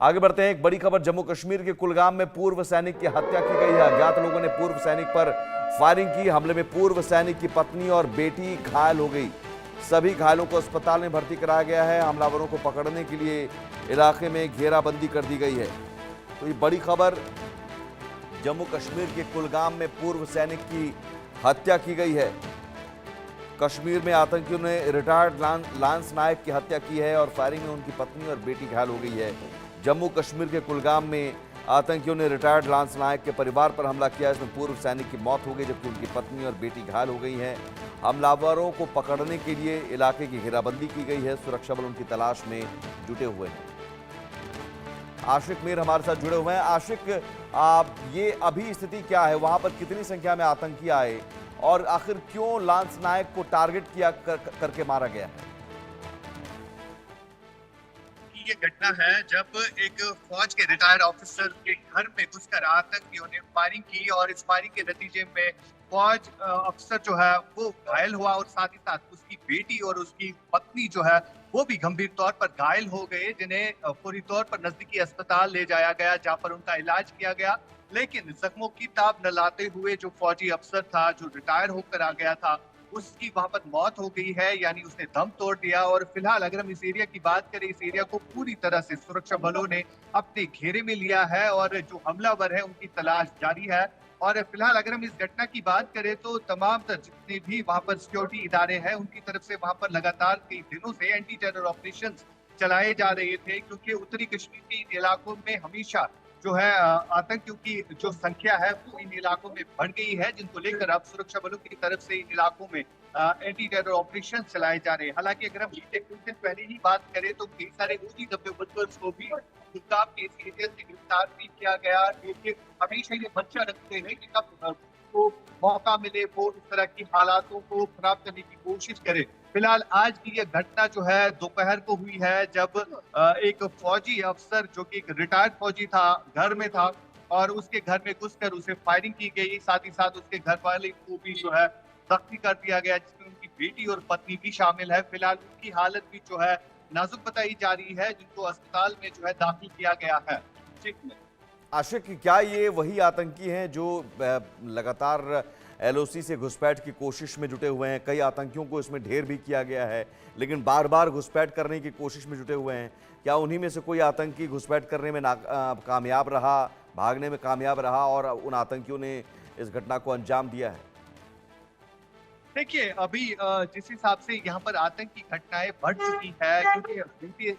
आगे बढ़ते हैं। एक बड़ी खबर जम्मू कश्मीर के कुलगाम में पूर्व सैनिक की हत्या की गई है। अज्ञात लोगों ने पूर्व सैनिक पर फायरिंग की। हमले में पूर्व सैनिक की पत्नी और बेटी घायल हो गई। सभी घायलों को अस्पताल में भर्ती कराया गया है। हमलावरों को पकड़ने के लिए इलाके में घेराबंदी कर दी गई है। तो ये बड़ी खबर, जम्मू कश्मीर के कुलगाम में पूर्व सैनिक की हत्या की गई है। कश्मीर में आतंकियों ने रिटायर्ड लांस नायक की हत्या की है और फायरिंग में उनकी पत्नी और बेटी घायल हो गई है। जम्मू कश्मीर के कुलगाम में आतंकियों ने रिटायर्ड लांस नायक के परिवार पर हमला किया। इसमें पूर्व सैनिक की मौत हो गई जबकि उनकी पत्नी और बेटी घायल हो गई हैं। हमलावरों को पकड़ने के लिए इलाके की घेराबंदी की गई है। सुरक्षा बल उनकी तलाश में जुटे हुए हैं। आशिक मीर हमारे साथ जुड़े हुए हैं। आशिक, ये अभी स्थिति क्या है? वहां पर कितनी संख्या में आतंकी आए और आखिर क्यों लांस नायक को टारगेट किया करके मारा गया है? ये घटना है जब एक फौज के रिटायर्ड ऑफिसर के घर में घुसकर आतंकियों ने फायरिंग की और इस फायरिंग के नतीजे में फौज अफसर जो है वो घायल हुआ और साथ ही साथ उसकी बेटी और उसकी पत्नी जो है वो भी गंभीर तौर पर घायल हो गए, जिन्हें फौरी तौर पर नजदीकी अस्पताल ले जाया गया जहां पर उनका इलाज किया गया। लेकिन जख्मों की ताब न लाते हुए जो फौजी अफसर था, जो रिटायर होकर आ गया था, उसकी वहां पर मौत हो गई है, यानी उसने दम तोड़ दिया। और फिलहाल अगर हम इस एरिया की बात करें, इस एरिया को पूरी तरह से सुरक्षा बलों ने अपने घेरे में लिया है और जो हमलावर है उनकी तलाश जारी है। और फिलहाल अगर हम इस घटना की बात करें तो तमाम जितने भी वहां पर सिक्योरिटी इदारे हैं उनकी तरफ से वहां पर लगातार कई दिनों से एंटी टेरर ऑपरेशन चलाए जा रहे थे, क्योंकि उत्तरी कश्मीर के इन इलाकों में हमेशा जो है आतंकियों की जो संख्या है वो इन इलाकों में बढ़ गई है, जिनको लेकर अब सुरक्षा बलों की तरफ से इन इलाकों में एंटी टेरर ऑपरेशन चलाए जा रहे हैं। हालांकि अगर हम बीते कुछ दिन पहले ही बात करें तो कई सारे ऊंची दबंगर्स को भी गुजरात के इस एरिया से गिरफ्तार भी किया गया। लेकिन हमेशा ये मंशा रखते हैं कि कब को मौका मिले वो इस तरह की हालातों को खराब करने की कोशिश करे। फिलहाल आज की ये घटना जो है दोपहर को हुई है, जब एक फौजी अफसर जो कि एक रिटायर्ड फौजी था घर में था और उसके घर में घुसकर उसे फायरिंग की गई। साथ ही साथ उसके घर वाले को भी जो है जख्मी कर दिया गया, जिसमें उनकी बेटी और पत्नी भी शामिल है। फिलहाल उनकी हालत भी जो है नाजुक बताई जा रही है, जिनको अस्पताल में जो है दाखिल किया गया है। जी। आशिक, क्या ये वही आतंकी हैं जो लगातार एलओसी से घुसपैठ की कोशिश में जुटे हुए हैं? कई आतंकियों को इसमें ढेर भी किया गया है, लेकिन बार बार घुसपैठ करने की कोशिश में जुटे हुए हैं। क्या उन्हीं में से कोई आतंकी घुसपैठ करने में कामयाब रहा, भागने में कामयाब रहा और उन आतंकियों ने इस घटना को अंजाम दिया है? देखिए, अभी जिस हिसाब से यहाँ पर आतंक की घटनाएं बढ़ चुकी है, क्योंकि बीते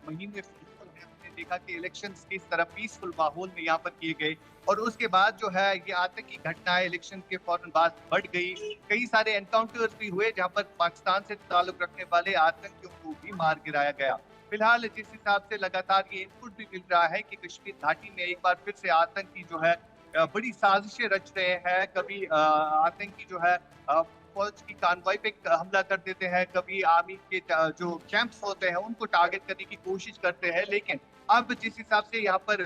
महीने हमने देखा कि इलेक्शंस किस तरह पीसफुल माहौल में यहाँ पर किए गए और उसके बाद जो है ये आतंक की घटनाएं इलेक्शन के फौरन बाद बढ़ गई। कई सारे एनकाउंटर्स भी हुए जहाँ पर पाकिस्तान से ताल्लुक रखने वाले आतंकियों को भी मार गिराया गया। फिलहाल जिस हिसाब से लगातार ये इनपुट भी मिल रहा है कि कश्मीर घाटी में एक बार फिर से आतंकी जो है बड़ी साजिशें रच रहे हैं। कभी आतंकी जो है फौज की कानवाई पे हमला कर देते हैं, कभी आर्मी के जो कैंप्स होते हैं उनको टारगेट करने की कोशिश करते हैं। लेकिन अब जिस हिसाब से यहाँ पर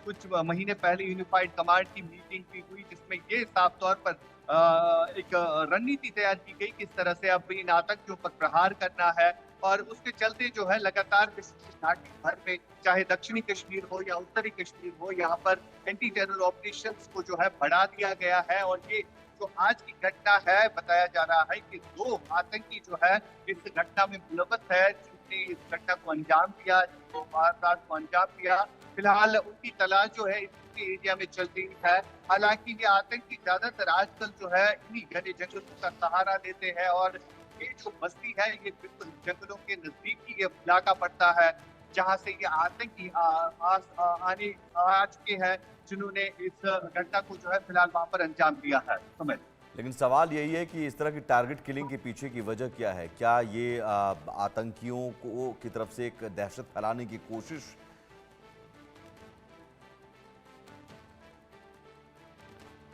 कुछ महीने पहले यूनिफाइड कमांड की मीटिंग भी हुई, जिसमें ये साफ तौर पर एक रणनीति तैयार की गई किस तरह से अब इन आतंकियों पर प्रहार करना है। और उसके चलते जो है लगातार घाटी भर में, चाहे दक्षिणी कश्मीर हो या उत्तरी कश्मीर हो, यहाँ पर एंटी टेरर ऑपरेशंस को जो है बढ़ा दिया गया है। और ये जो आज की घटना है, बताया जा रहा है कि 2 आतंकी जो है इस घटना में मुलव्वस है, जिसने इस घटना को अंजाम दिया, वारदात को अंजाम दिया। फिलहाल उनकी तलाश जो है इसी एरिया में चल रही है। हालांकि ये आतंकी ज्यादातर आजकल जो है इन्हीं घने जंगलों का सहारा लेते हैं और ये जो बस्ती है ये बिल्कुल जंगलों के नजदीक ही ये इलाका पड़ता है, जहां से ये आतंकी आने आ चुके हैं, जिन्होंने इस घटना को जो है फिलहाल वहां पर अंजाम दिया है। समझ। लेकिन सवाल यही है कि इस तरह की टारगेट किलिंग के पीछे की वजह क्या है? क्या ये आतंकियों को की तरफ से एक दहशत फैलाने की कोशिश?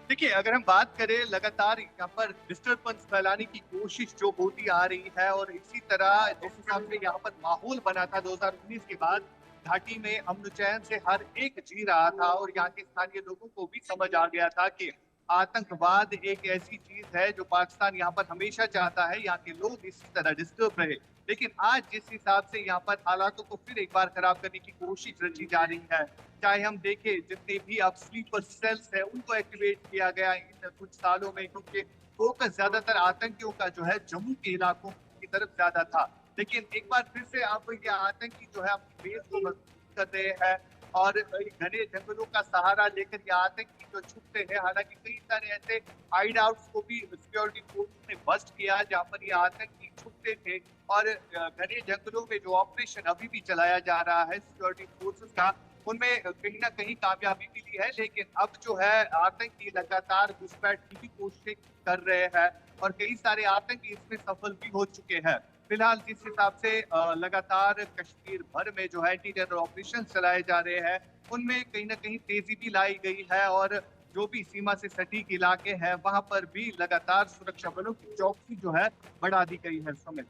देखिए, अगर हम बात करें लगातार यहाँ पर डिस्टर्बेंस फैलाने की कोशिश जो होती आ रही है और इसी तरह जिस हिसाब से यहाँ पर माहौल बना था 2019 के बाद, घाटी में अमन चैन से हर एक जी रहा था और यहाँ के स्थानीय लोगों को भी समझ आ गया था कि आतंकवाद एक ऐसी चीज है जो पाकिस्तान यहाँ पर हमेशा चाहता है, यहाँ के लोग इसी तरह डिस्टर्ब रहे। लेकिन आज जिस हिसाब से यहाँ पर हालातों को फिर एक बार खराब करने की कोशिश रची जा रही है, चाहे हम देखें जितने भी अब स्लीपर सेल्स है उनको एक्टिवेट किया गया इन कुछ सालों में, क्योंकि फोकस ज्यादातर आतंकियों का जो है जम्मू के इलाकों की तरफ ज्यादा था। लेकिन एक बार फिर से अब ये आतंकी जो है अपनी बेस को मजबूत कर रहे हैं और घने जंगलों का सहारा लेकर ये आतंकी जो छुपते हैं, हालांकि कई सारे ऐसे हाइड आउट्स को भी सिक्योरिटी फोर्स ने बस्ट किया जहां पर ये आतंकी छुपते थे और घने जंगलों में जो ऑपरेशन अभी भी चलाया जा रहा है सिक्योरिटी फोर्सेस का, उनमें कहीं ना कहीं कामयाबी मिली है। लेकिन अब जो है आतंकी लगातार घुसपैठ की भी कोशिश कर रहे हैं और कई सारे आतंकी इसमें सफल भी हो चुके हैं। फिलहाल जिस हिसाब से लगातार कश्मीर भर में जो है एंटी टेरर ऑपरेशन चलाए जा रहे हैं, उनमें कहीं ना कहीं तेजी भी लाई गई है और जो भी सीमा से सटीक इलाके हैं वहां पर भी लगातार सुरक्षा बलों की चौकसी जो है बढ़ा दी गई है। सुमित,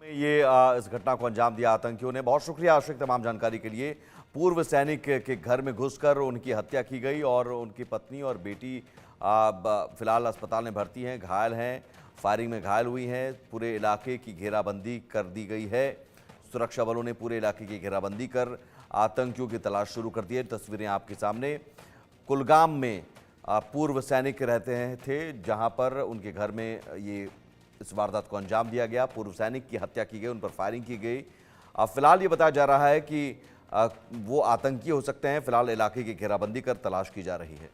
में ये इस घटना को अंजाम दिया आतंकियों ने। बहुत शुक्रिया आशिक तमाम जानकारी के लिए। पूर्व सैनिक के घर में घुसकर उनकी हत्या की गई और उनकी पत्नी और बेटी फिलहाल अस्पताल में भर्ती हैं, घायल हैं, फायरिंग में घायल हुई हैं। पूरे इलाके की घेराबंदी कर दी गई है। सुरक्षा बलों ने पूरे इलाके की घेराबंदी कर आतंकियों की तलाश शुरू कर दी है। तस्वीरें आपके सामने। कुलगाम में पूर्व सैनिक रहते थे, जहां पर उनके घर में ये इस वारदात को अंजाम दिया गया। पूर्व सैनिक की हत्या की गई, उन पर फायरिंग की गई। फिलहाल ये बताया जा रहा है कि वो आतंकी हो सकते हैं। फिलहाल इलाके की घेराबंदी कर तलाश की जा रही है।